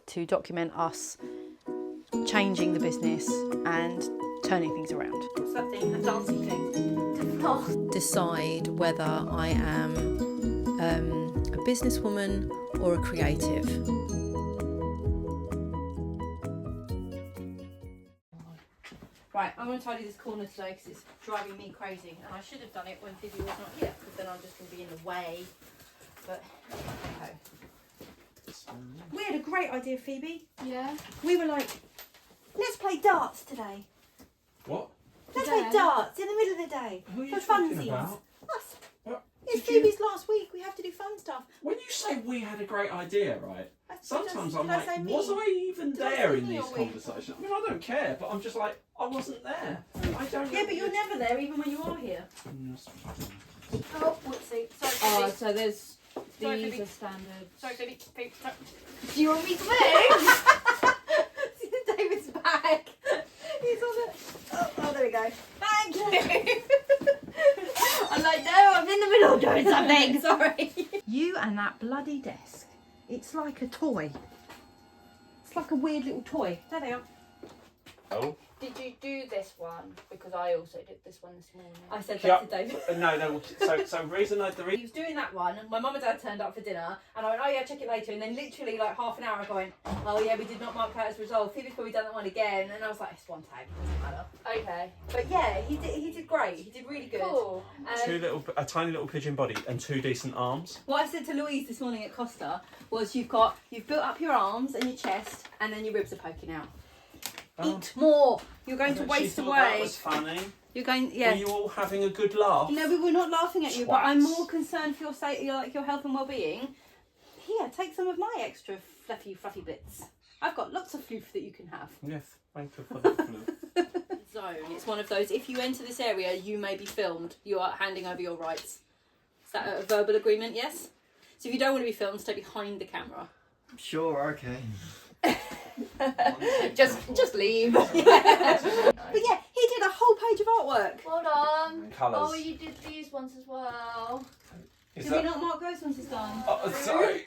to document us changing the business and turning things around. What's that thing? That dancing thing? Oh. Decide whether I am a businesswoman or a creative. Right, I'm going to tidy this corner today because it's driving me crazy, and I should have done it when Phoebe was not here because then I'm just going to be in the way. But okay. We had a great idea, Phoebe. Yeah. We were like, let's play darts today. What? Let's play darts in the middle of the day. Who are you for talking funsies. about? Us. What? It's Did you- Phoebe's last week. We have to do fun stuff. When you say we had a great idea, right? Sometimes I'm did I like, say me? was I even Did I there say in me these or we? conversations? I mean, I don't care, but I'm just like, I wasn't there. I don't. Yeah, but you're never there, even when you are here. Oh, whoopsie. Sorry, Oh, Phoebe. so there's Sorry, these Phoebe. are standard. Sorry, Phoebe. Phoebe. Sorry. Do you want me to move? David's back. He's on it. Oh, there we go. Thank you. I'm like, no, I'm in the middle of doing something. Sorry. You and that bloody desk. It's like a toy. It's like a weird little toy. There they are. Oh. Did you do this one? Because I also did this one this morning. I said Yeah. that to David. No. So the He was doing that one, and my mum and dad turned up for dinner, and I went, oh yeah, check it later, and then literally like half an hour ago I went, oh yeah, we did not mark that as resolved. Phoebe's probably done that one again, and I was like, it's one tag, doesn't matter. Okay. But yeah, he did great. He did really good. Cool. a tiny little pigeon body and two decent arms. What I said to Louise this morning at Costa was you've built up your arms and your chest, and then your ribs are poking out. Eat more. You're going to waste She thought away. That was funny. You're going, yeah. Were you all having a good laugh? No, we were not laughing at you, but I'm Twats. more concerned for your health and well-being. Here, take some of my extra fluffy bits. I've got lots of floof that you can have. Yes, thank you for that. Zone. It's one of those, if you enter this area, you may be filmed. You are handing over your rights. Is that a verbal agreement, yes? So if you don't want to be filmed, stay behind the camera. Sure, okay. Just leave. But yeah, he did a whole page of artwork. Hold on. Colours. Oh, you did these ones as well. Did we not mark those ones as done? Oh, sorry.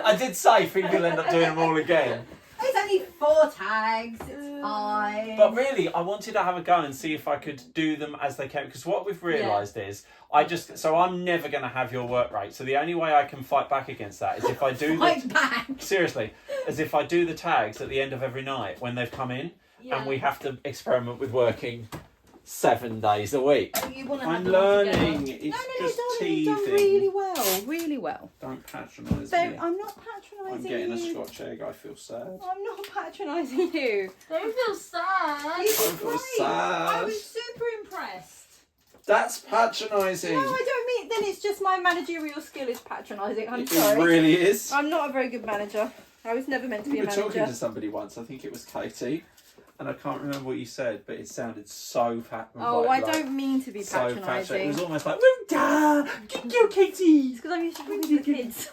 I did say Phoebe will end up doing them all again. It's only 4 tags. It's fine. But really, I wanted to have a go and see if I could do them as they came. Because what we've realised is, I'm never going to have your work rate. So the only way I can fight back against that is if I do seriously, as if I do the tags at the end of every night when they've come in, and we have to experiment with working 7 days a week. You want to I'm have them all learning. together. It's No, just darling, teething. you've done really well, really well. Don't patronise So me. I'm not I'm patronising getting a you. Scotch egg. I feel sad. I'm not patronising you. Don't feel sad. You did I feel great. sad. I was super impressed. That's patronising. No, I don't mean. Then it's just my managerial skill is patronising. I'm It sorry. really is. I'm not a very good manager. I was never meant to be We a were talking manager. to somebody once. I think it was Katie, and I can't remember what you said, but it sounded so Oh, I don't mean to be so patronising. It patronising. was almost like, "Well done, good girl, Katie." It's because I'm used to talking to the kids.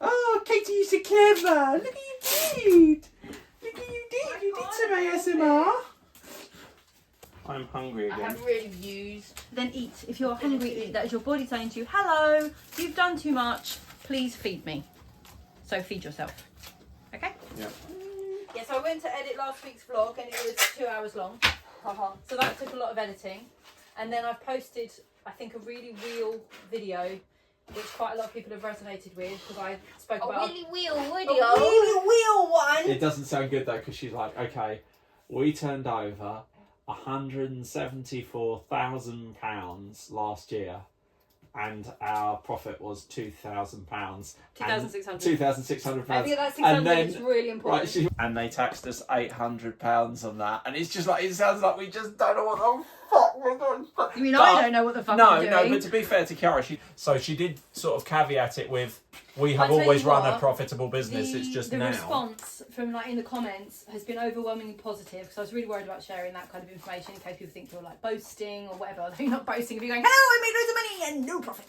Oh, Katie, you're so clever. Look what you did. Look what you did. You did some ASMR. I'm hungry I again. have really used. Then eat. If you're hungry, eat. That is your body saying to you, hello, you've done too much, please feed me. So feed yourself. Okay? Yeah. Yes, I went to edit last week's vlog and it was 2 hours long. So that took a lot of editing. And then I've posted, I think, a really real video which quite a lot of people have resonated with because I spoke about really real a video. really real one. It doesn't sound good though, because she's like, okay, we turned over £174,000 last year, and our profit was £2,000. £2,600. £2,600. I think that 600 is really important. Right, and they taxed us £800 on that, and it's just like, it sounds like we just don't know what the fuck we're doing. You mean But- I don't know what the fuck I'm doing? No, but to be fair to Kiara, she did sort of caveat it with, we have I'll tell always you run a what, profitable business, it's just the now. response from like in the comments has been overwhelmingly positive because I was really worried about sharing that kind of information in case people think you're like boasting or whatever. You're not boasting if you're going, hello, I made loads of money and no profit.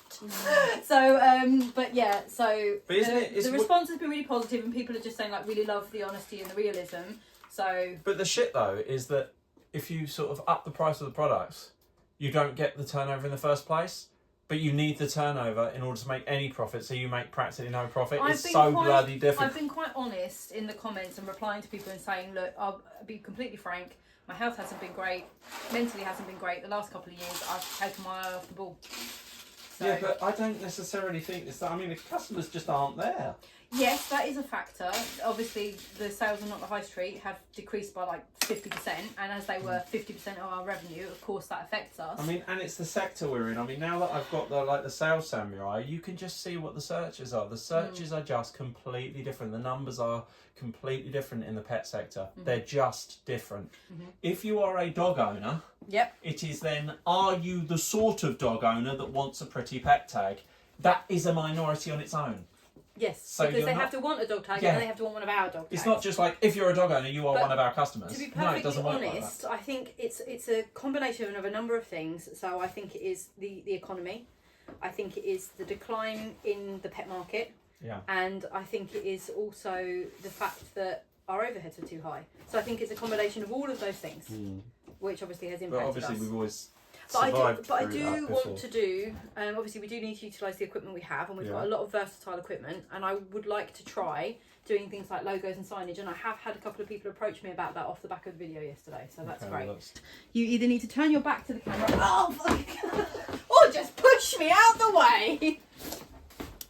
So, but yeah, so But isn't it- the response has been really positive and people are just saying like really love the honesty and the realism. So, But the shit though is that if you sort of up the price of the products, you don't get the turnover in the first place. But you need the turnover in order to make any profit, so you make practically no profit. I've It's been so quite- bloody difficult. I've been quite honest in the comments and replying to people and saying, look, I'll be completely frank, my health hasn't been great, mentally hasn't been great. The last couple of years, I've taken my eye off the ball. So, Yeah, but I don't necessarily think it's that. I mean, the customers just aren't there. yes, that is a factor. Obviously, the sales on Not the High Street have decreased by like 50%, and as they were 50% of our revenue, of course that affects us. I mean, and it's the sector we're in. I mean, now that I've got the sales samurai, you can just see what the searches are. The searches are just completely different. The numbers are completely different in the pet sector. They're just different. If you are a dog owner, Yep. it is then, are you the sort of dog owner that wants a pretty pet tag? That is a minority on its own. Yes, So because they you're have to want a dog tag Yeah. and they have to want one of our dog tags. It's not just like, if you're a dog owner, you are But one of our customers. To be No, it perfectly doesn't work like honest, I think it's a combination of a number of things. So I think it is the economy. I think it is the decline in the pet market. Yeah. And I think it is also the fact that our overheads are too high. So I think it's a combination of all of those things, which obviously has But impacted obviously us. we've always But I survived do through that before. want to do, obviously we do need to utilise the equipment we have, and we've got a lot of versatile equipment, and I would like to try doing things like logos and signage, and I have had a couple of people approach me about that off the back of the video yesterday, so that's Okay, great. well, that's- You either need to turn your back to the camera, or just push me out the way.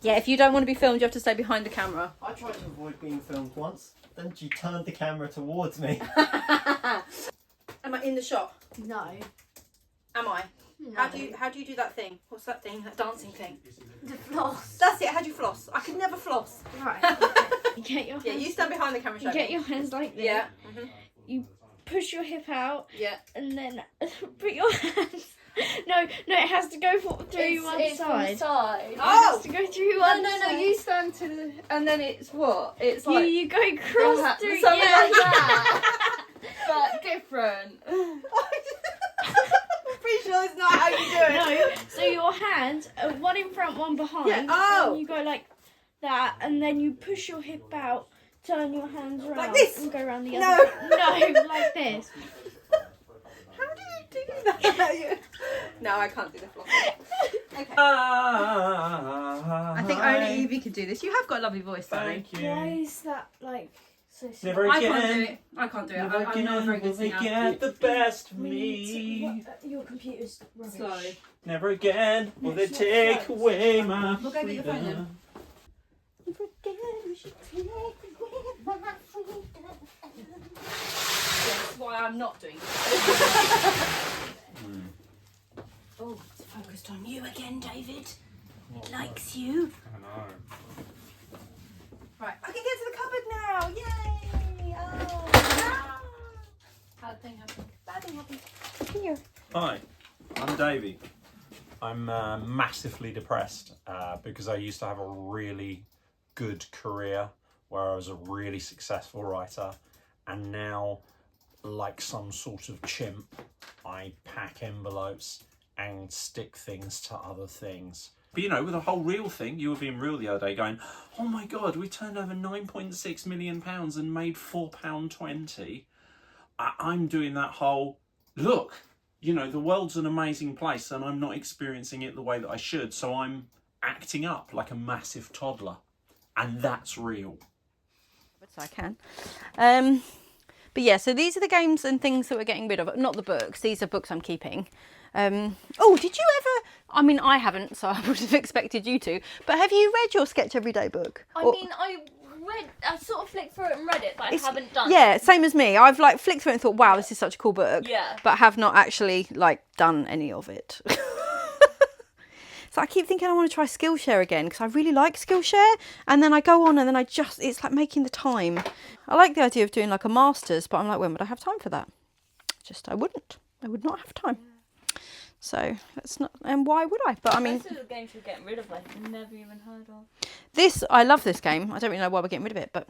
Yeah, if you don't want to be filmed, you have to stay behind the camera. I tried to avoid being filmed once, then she turned the camera towards me. Am I in the shot? No. Am I? No. How do you do that thing? What's that thing? That dancing thing? The floss. That's it. How do you floss? I could never floss. Right. You get your hands. Yeah, you stand behind the camera. You Show get me. your hands like this. Yeah. You push your hip out, Yeah. and then put your hands. No, it has to go through one It's from the side. side. It Oh! has to go through No, one no, side. you stand to the... And then it's what? It's like... You go cross through. Something Yeah. like that. But different. I'm pretty sure it's not how you do it. No, so your hands, one in front, one behind. Yeah, oh. And you go like that, and then you push your hip out, turn your hands around. Like this? And go around the No. other. No, like this. How do you do that? No, I can't do the floss. Okay. I think only Evie could do this. You have got a lovely voice, Danny. Thank you. Why is that like so slow? Never I again. can't do it. I can't do it. Never I'm not a very again good will they singer. get the best of We need me. to, your computer's rubbish. Slow. Never again will they It's not take close. away my We'll go get your phone then. freedom. That's why I'm not doing it. Oh, it's focused on you again, David. It likes you. I know. Right, I can get to the cupboard now. Yay! Oh, ah. Bad thing happened. Bad thing happened. Here. Hi, I'm Davey. I'm massively depressed because I used to have a really good career where I was a really successful writer, and now, like some sort of chimp, I pack envelopes and stick things to other things. But you know, with the whole reel thing, you were being real the other day going, oh my God, we turned over £9.6 million and made £4.20. I'm doing that whole, look, you know, the world's an amazing place and I'm not experiencing it the way that I should, so I'm acting up like a massive toddler. And that's real. So I can. But yeah, so these are the games and things that we're getting rid of. Not the books. These are books I'm keeping. Oh, did you ever... I mean, I haven't, so I would have expected you to. But have you read your Sketch Everyday book? I mean, I sort of flicked through it and read it, but I haven't done Yeah, same as me. I've like flicked through it and thought, wow, this is such a cool book. Yeah. But have not actually like done any of it. So I keep thinking I want to try Skillshare again because I really like Skillshare, and then I go on and then it's like making the time. I like the idea of doing like a master's, but I'm like, when would I have time for that? I wouldn't. I would not have time. So that's not, and why would I? But I mean, most of the games you're getting rid of, I've never even heard of. I love this game. I don't really know why we're getting rid of it, but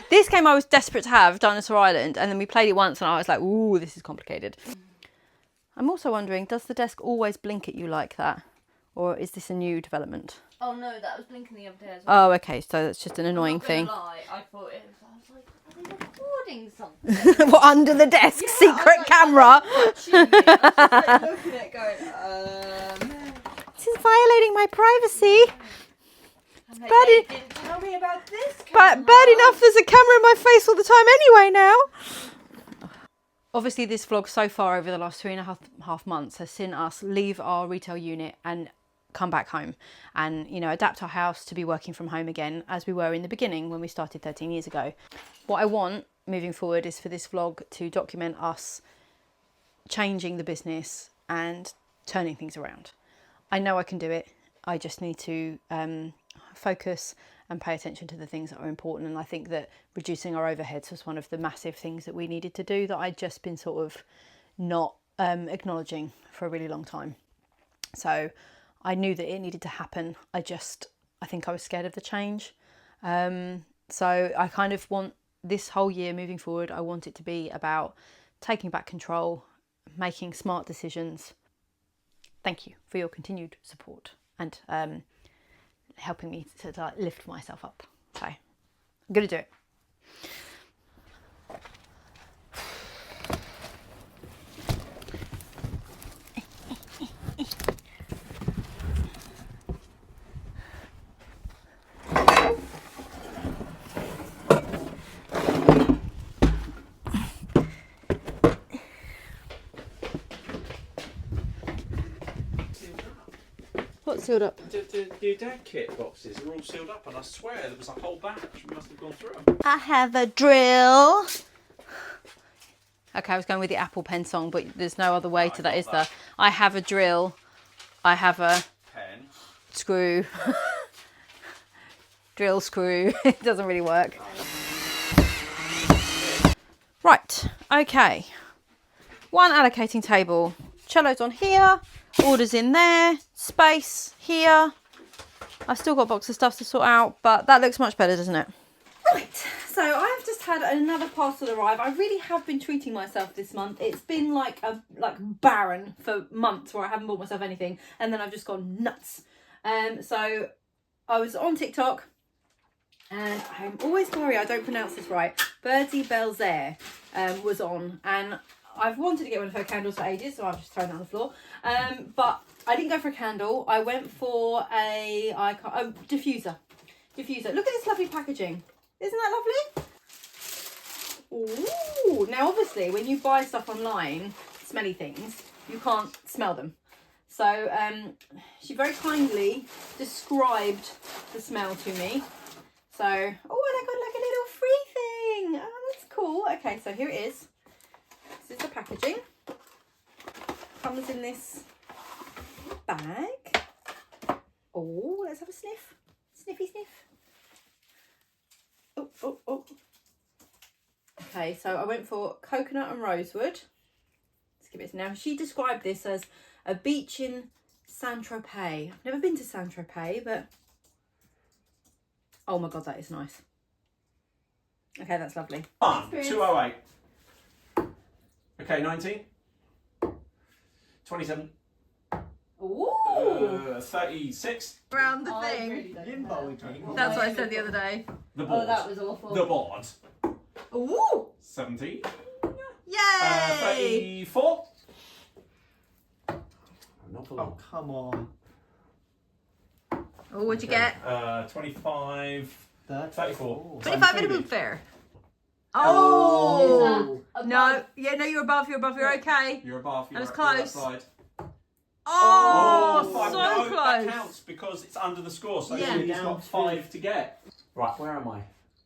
this game I was desperate to have, Dinosaur Island, and then we played it once and I was like, ooh, this is complicated. I'm also wondering, does the desk always blink at you like that? Or is this a new development? Oh no, that was blinking the other day as well. Oh, okay, so that's just an annoying I'm not gonna thing. lie, I thought it was, I was like, are they recording something. What, under the desk, Yeah, secret camera? Watching it. I was just like looking at it going, This is violating my privacy. I'm bad they it- didn't tell me about this But camera. bad enough there's a camera in my face all the time anyway now. Obviously this vlog so far over the last 3.5 months has seen us leave our retail unit and come back home and, you know, adapt our house to be working from home again as we were in the beginning when we started 13 years ago. What I want moving forward is for this vlog to document us changing the business and turning things around. I know I can do it. I just need to focus and pay attention to the things that are important. And I think that reducing our overheads was one of the massive things that we needed to do that I'd just been sort of not acknowledging for a really long time. So I knew that it needed to happen. I think I was scared of the change. So I kind of want this whole year moving forward, I want it to be about taking back control, making smart decisions. Thank you for your continued support and helping me to like, lift myself up. So I'm going to do it. What's sealed up? The dad kit boxes are all sealed up, and I swear there was a whole batch. We must have gone through them. I have a drill. Okay, I was going with the Apple Pen song, but there's no other way to that, is there? I have a drill. I have a Pen. screw. Drill screw. It doesn't really work. Right, okay. One allocating table. Cello's on here. Orders in there. Space here. I've still got a box of stuff to sort out, but that looks much better, doesn't it? Right, so I've just had another parcel arrive. I really have been treating myself this month. It's been like barren for months where I haven't bought myself anything, and then I've just gone nuts. So I was on TikTok, and I'm always sorry I don't pronounce this right. Birdie Belzer was on, and I've wanted to get one of her candles for ages, so I've just thrown it on the floor. But I didn't go for a candle. I went for a diffuser. Diffuser. Look at this lovely packaging. Isn't that lovely? Ooh. Now, obviously, when you buy stuff online, smelly things, you can't smell them. So she very kindly described the smell to me. So, oh, and I got like a little free thing. Oh, that's cool. Okay, so here it is. This is the packaging. Comes in this bag. Oh, let's have a sniff. Sniffy sniff. Oh, oh, oh. Okay, so I went for coconut and rosewood. Let's give it now. She described this as a beach in Saint-Tropez. I've never been to Saint-Tropez, but oh my god, that is nice. Okay, that's lovely. 208. Okay, 19. 27. Ooh. 36. Around the I thing. really don't Limbo know. again. That's what I said the other day. The board. Oh, that was awful. The board. Ooh! 17. Yay! 34. Not for Oh, long. come on. Oh, what'd you get? 25. 34. 25 in a boot fair. Oh! Oh! No, yeah, no, you're above, you're okay. You're above. I was You're close. outside. Oh, Five. so No, close. that counts because it's under the score, so Yeah. he's got 5 to get. Right, where am I?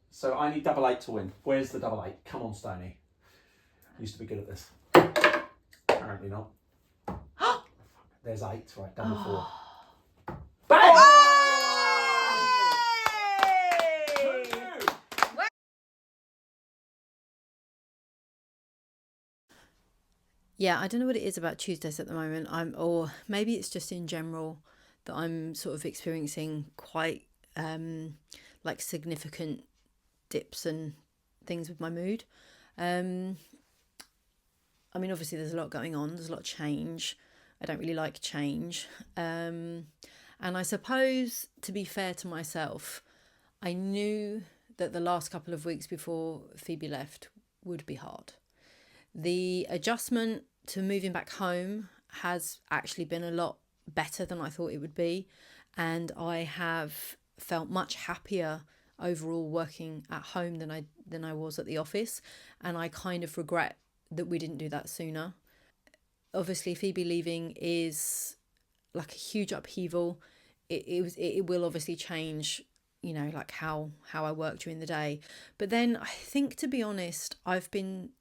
So I need double 8 to win. Where's the double 8? Come on, Stoney. Used to be good at this. Apparently not. There's 8, right? Double 4. Bang! Yeah, I don't know what it is about Tuesdays at the moment. Or maybe it's just in general that I'm sort of experiencing quite like significant dips and things with my mood. I mean, obviously there's a lot going on. There's a lot of change. I don't really like change. And I suppose, to be fair to myself, I knew that the last couple of weeks before Phoebe left would be hard. The adjustment to moving back home has actually been a lot better than I thought it would be, and I have felt much happier overall working at home than I was at the office, and I kind of regret that we didn't do that sooner. Obviously, Phoebe leaving is like a huge upheaval. It will obviously change, you know, like how I work during the day. But then I think, to be honest, I've been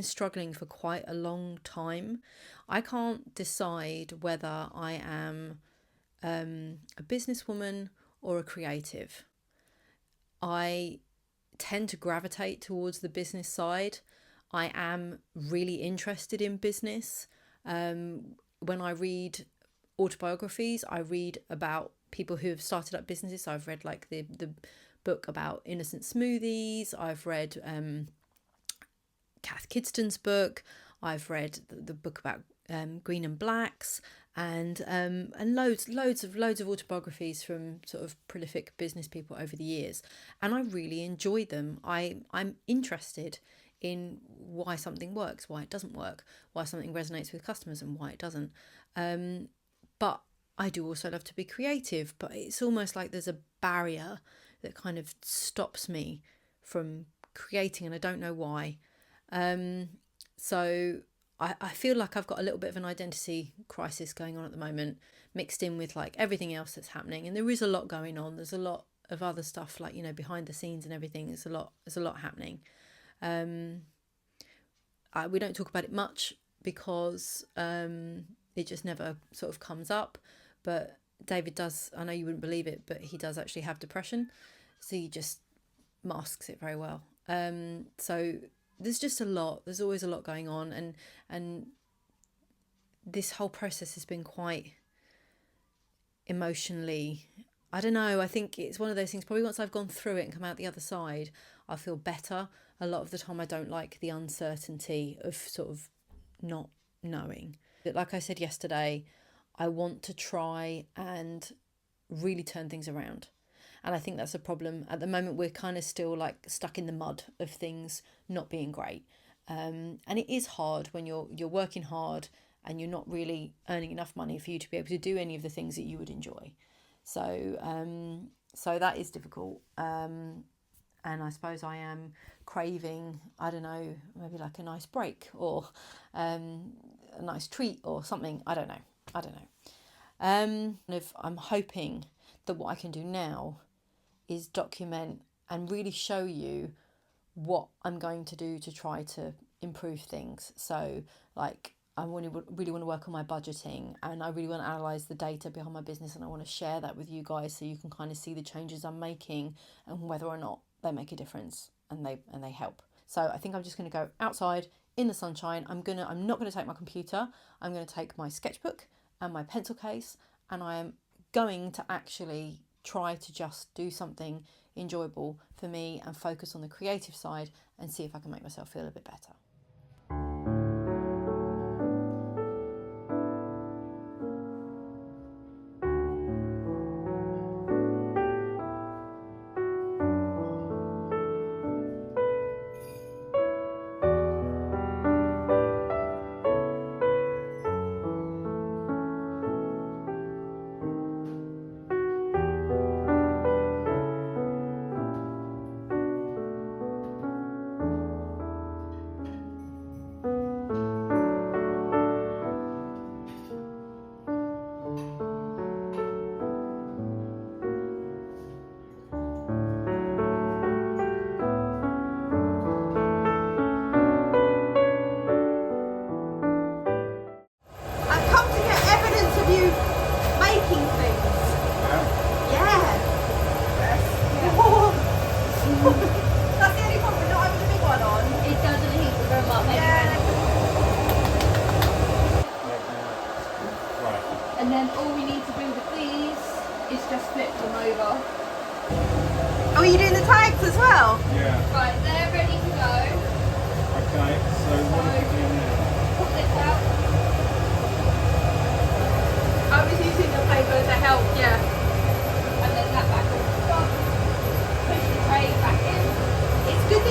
struggling for quite a long time. I can't decide whether I am a businesswoman or a creative. I tend to gravitate towards the business side. I am really interested in business. When I read autobiographies, I read about people who have started up businesses. So I've read like the book about innocent smoothies. I've read Kath Kidston's book. I've read the book about Green and Blacks, and loads of autobiographies from sort of prolific business people over the years, and I really enjoy them. I'm interested in why something works, why it doesn't work, why something resonates with customers and why it doesn't. But I do also love to be creative, but it's almost like there's a barrier that kind of stops me from creating, and I don't know why. So I feel like I've got a little bit of an identity crisis going on at the moment, mixed in with like everything else that's happening. And there is a lot going on. There's a lot of other stuff, like, you know, behind the scenes and everything. There's a lot happening. We don't talk about it much because it just never sort of comes up. But David does, I know you wouldn't believe it, but he does actually have depression. So he just masks it very well. So there's just a lot. There's always a lot going on, and this whole process has been quite emotionally, I don't know, I think it's one of those things, probably once I've gone through it and come out the other side, I'll feel better. A lot of the time I don't like the uncertainty of sort of not knowing. But like I said yesterday, I want to try and really turn things around. And I think that's a problem. At the moment, we're kind of still like stuck in the mud of things not being great. And it is hard when you're working hard and you're not really earning enough money for you to be able to do any of the things that you would enjoy. So that is difficult. And I suppose I am craving, I don't know, maybe like a nice break or a nice treat or something. I don't know. If I'm hoping that what I can do now is document and really show you what I'm going to do to try to improve things. So like I really want to work on my budgeting, and I really want to analyse the data behind my business, and I want to share that with you guys so you can kind of see the changes I'm making and whether or not they make a difference and they help. So I think I'm just going to go outside in the sunshine. I'm not going to take my computer. I'm going to take my sketchbook and my pencil case, and I am going to actually try to just do something enjoyable for me and focus on the creative side and see if I can make myself feel a bit better.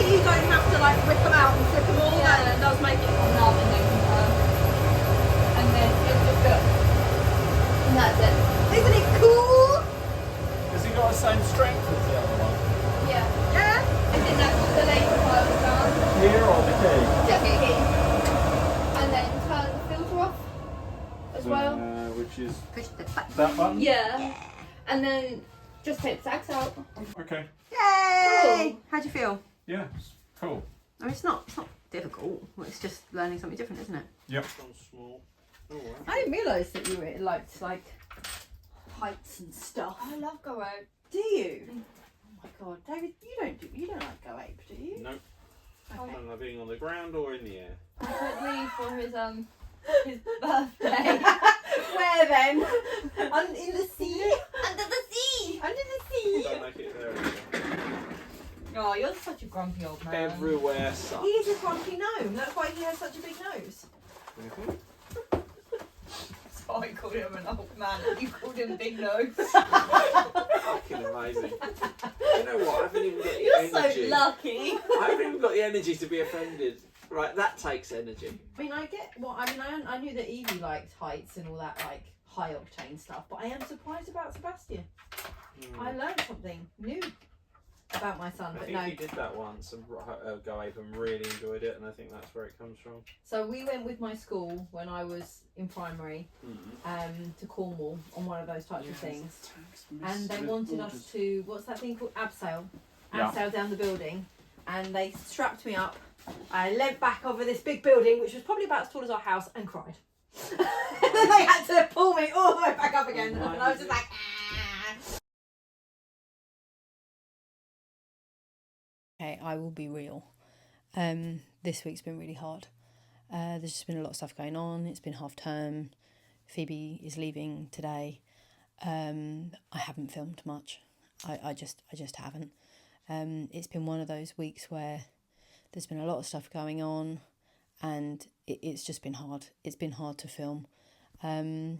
that you don't have to like rip them out and flip them all. Yeah. That does make it fun. Knob and then confirm. And then it'll just go. And that's it. Isn't it cool? Has he got the same strength as the other one? Yeah. Yeah. I think that's what the later part was done. Here or the key? Just here. And then turn the filter off as well. Which is Push the button. that button? Yeah. And then just take the sags out. Okay. Yay! How do you feel? Yeah, it's cool. I mean, it's not difficult. It's just learning something different, isn't it? Yep. Small. Oh, wow. I didn't realise that you really liked like heights and stuff. I love go out. Do you? Oh my god, David, you don't like go ape, do you? No. Okay. I don't like being on the ground or in the air. I took Lee for his birthday. Where then? In the sea? Under the sea. Under the sea. Don't make it there anymore. Oh, you're such a grumpy old man. Everywhere sucks. He's a grumpy gnome. That's why he has such a big nose. So I called him an old man. You called him big nose. Fucking amazing. You know what? I haven't even got the You're energy. so lucky. I haven't even got the energy to be offended. Right, that takes energy. I mean, I get. Well, I mean, I knew that Evie liked heights and all that, like high octane stuff. But I am surprised about Sebastian. I learned something new about my son. I But think no. he did that once and Go Ape and really enjoyed it, and I think that's where it comes from. So we went with my school when I was in primary, to Cornwall on one of those types of things, and they wanted us to, what's that thing called, abseil down the building, and they strapped me up. I leant back over this big building, which was probably about as tall as our house, and cried. And then they had to pull me all the way back up again, and I was just like, ah. Okay, I will be real. This week's been really hard. There's just been a lot of stuff going on. It's been half term. Phoebe is leaving today. I haven't filmed much. I just haven't. It's been one of those weeks where there's been a lot of stuff going on, and it's just been hard. It's been hard to film. I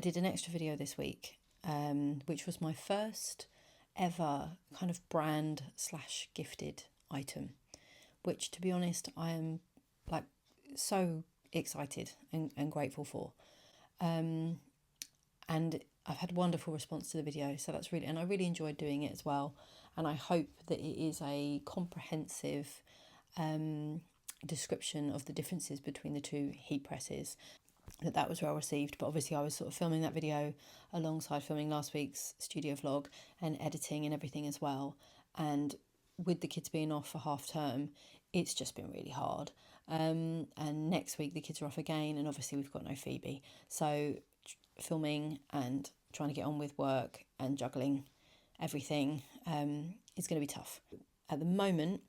did an extra video this week, which was my first ever kind of brand / gifted item, which, to be honest, I am like so excited and grateful for. And I've had wonderful response to the video, so that's really, and I really enjoyed doing it as well. And I hope that it is a comprehensive description of the differences between the two heat presses, that was well received. But obviously I was sort of filming that video alongside filming last week's studio vlog and editing and everything as well. And with the kids being off for half term, it's just been really hard. And next week the kids are off again, and obviously we've got no Phoebe. So filming and trying to get on with work and juggling everything is going to be tough. At the moment,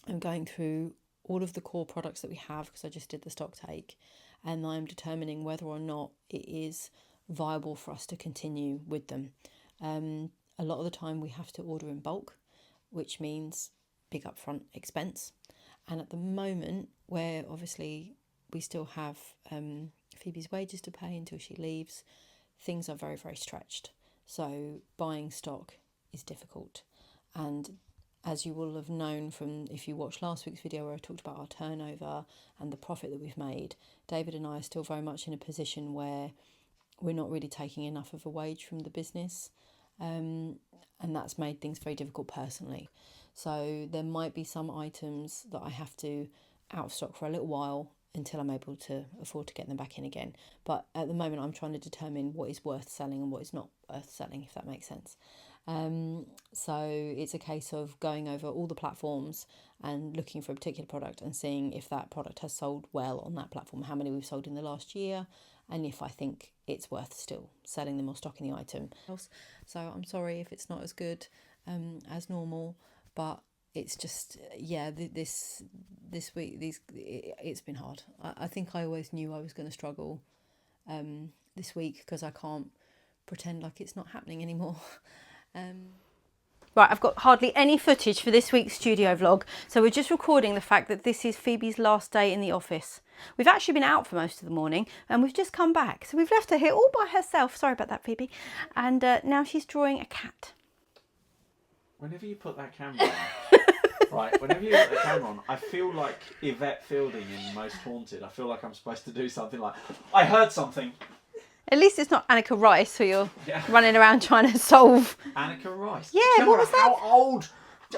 I'm going through all of the core products that we have, because I just did the stock take, and I'm determining whether or not it is viable for us to continue with them. A lot of the time we have to order in bulk, which means big upfront expense. And at the moment, where obviously we still have Phoebe's wages to pay until she leaves, things are very, very stretched. So buying stock is difficult. And as you will have known from, if you watched last week's video where I talked about our turnover and the profit that we've made, David and I are still very much in a position where we're not really taking enough of a wage from the business. And that's made things very difficult personally. So there might be some items that I have to out of stock for a little while until I'm able to afford to get them back in again. But at the moment I'm trying to determine what is worth selling and what is not worth selling, if that makes sense. So it's a case of going over all the platforms and looking for a particular product and seeing if that product has sold well on that platform, how many we've sold in the last year, and if I think it's worth still selling them or stocking the item. So I'm sorry if it's not as good as normal, but it's just, yeah, this week, it's been hard. I think I always knew I was going to struggle this week, because I can't pretend like it's not happening anymore. Right, I've got hardly any footage for this week's studio vlog, so we're just recording the fact that this is Phoebe's last day in the office. We've actually been out for most of the morning and we've just come back, so we've left her here all by herself. Sorry about that, Phoebe. And now she's drawing a cat. Whenever you put that camera on, Right, whenever you got the camera on, I feel like Yvette Fielding in Most Haunted. I feel like I'm supposed to do something like, I heard something. At least it's not Annika Rice who you're running around trying to solve. Annika Rice. Yeah, Gemma, what was that? How old?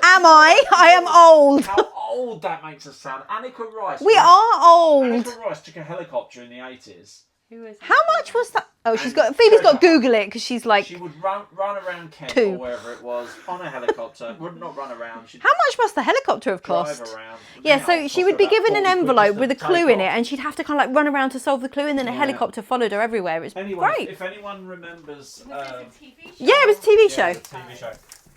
Am I? I am old. How old that makes us sound. Annika Rice. We are old. Annika Rice took a helicopter in the 80s. Who is How much was that? Oh, And Phoebe's got to Google it because she's like, She would run around Kent 2. or wherever it was on a helicopter. Would not run around. She'd how much must the helicopter have drive cost? around. Yeah, so It she cost would be about given an 40 quid envelope just with a to clue take in it, off. and she'd have to kind of like run around to solve the clue, and then a Yeah. helicopter followed her everywhere. It's Anyway, great. if anyone remembers, Yeah, it was a TV show. yeah, the TV show.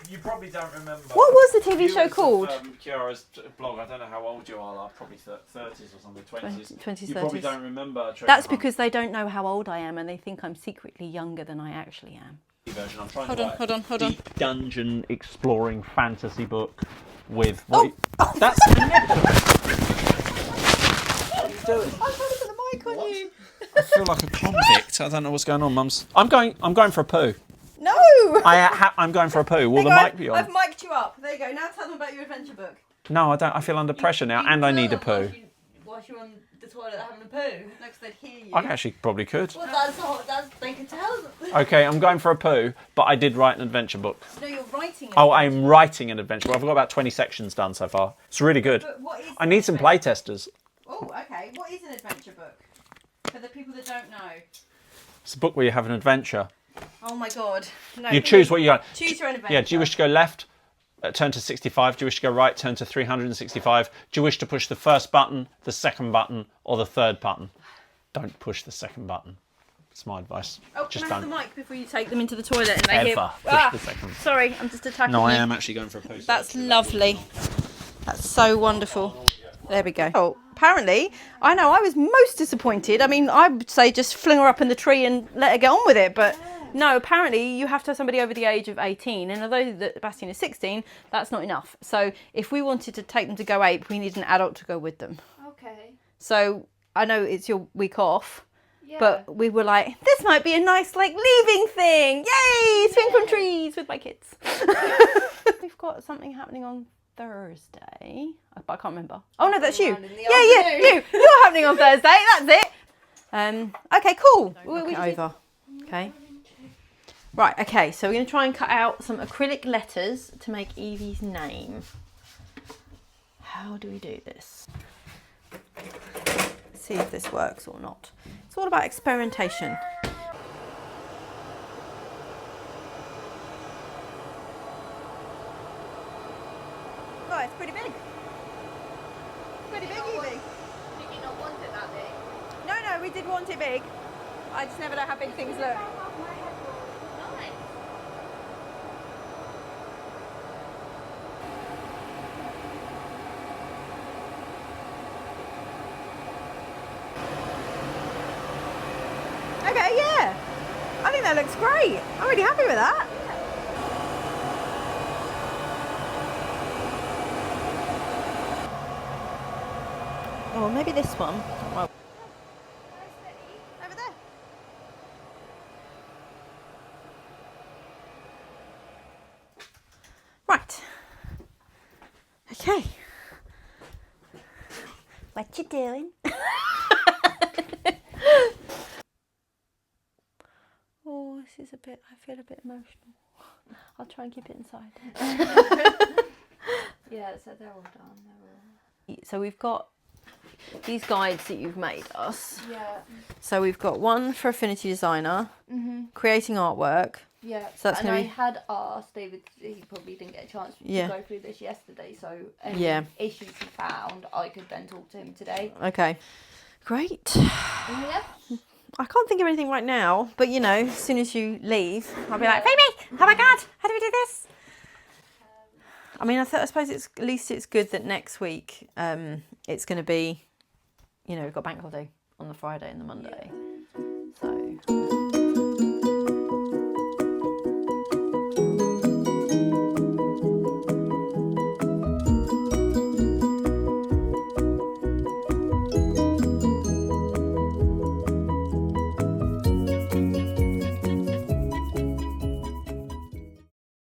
You probably don't remember. What was the TV show viewers of, called? Chiara's blog. I don't know how old you are. Like probably 30s or something, 20s. 20s, You probably 30s. don't remember. Treasure That's Hunt because they don't know how old I am, and they think I'm secretly younger than I actually am. version. I'm trying Hold to on, write hold on, hold on. deep dungeon exploring fantasy book with. Oh! That's. What are you doing? I'm trying to put the mic on you. I feel like a convict. I don't know what's going on, Mums. I'm going for a poo. No! I'm going for a poo. Will the mic be on? I've mic'd you up. There you go. Now tell them about your adventure book. No, I don't. I feel under pressure now, and I need a poo. Whilst you're on the toilet having a poo. No, because they'd hear you. I actually probably could. Well, they can tell. Okay, I'm going for a poo, but I did write an adventure book. No, you're writing it. Oh, I'm writing an adventure book. I've got about 20 sections done so far. It's really good. But what is I need some playtesters. Oh, okay. What is an adventure book? For the people that don't know. It's a book where you have an adventure. Oh my god. No, You choose what you want. Choose your own adventure. Yeah, do you wish to go left, turn to 65? Do you wish to go right, turn to 365? Do you wish to push the first button, the second button, or the third button? Don't push the second button. That's my advice. Oh, Just can I have don't. the mic before you take them into the toilet and they hear... Ever push the second. Sorry, I'm just attacking No, I you. am actually going for a poo. That's lovely. That's so wonderful. There we go. Oh, apparently, I know I was most disappointed. I mean, I would say just fling her up in the tree and let her get on with it, but no, apparently you have to have somebody over the age of 18, and although Bastian is 16, that's not enough. So if we wanted to take them to Go Ape, we need an adult to go with them. Okay. So I know it's your week off, Yeah. but we were like, this might be a nice like leaving thing. Yay! Swing from trees with my kids. We've got something happening on Thursday. I can't remember. Oh no, that's you. Around in the Yeah, you're happening on Thursday. That's it. Okay, cool. We over. Okay. Right. Okay. So we're going to try and cut out some acrylic letters to make Evie's name. How do we do this? Let's see if this works or not. It's all about experimentation. Oh, it's pretty big. Pretty big, Evie. Did you not want it that big? No, we did want it big. I just never know how big things look. Nice. Okay, yeah. I think that looks great. I'm really happy with that. Oh, maybe this one. Well, over there. Right. Okay. What you doing? Oh, this is a bit, I feel a bit emotional. I'll try and keep it inside. Yeah, so they're all done. They're all... So we've got these guides that you've made us. Yeah. So we've got one for Affinity Designer, creating artwork. Yeah. So that's and gonna I be- had asked David, he probably didn't get a chance Yeah. to go through this yesterday, so any Yeah. issues he found, I could then talk to him today. Okay. Great. Yeah. I can't think of anything right now, but you know, as soon as you leave, I'll be like, Phoebe, oh my God, how do we do this? I mean, I suppose it's at least it's good that next week it's going to be, you know, we've got bank holiday on the Friday and the Monday. So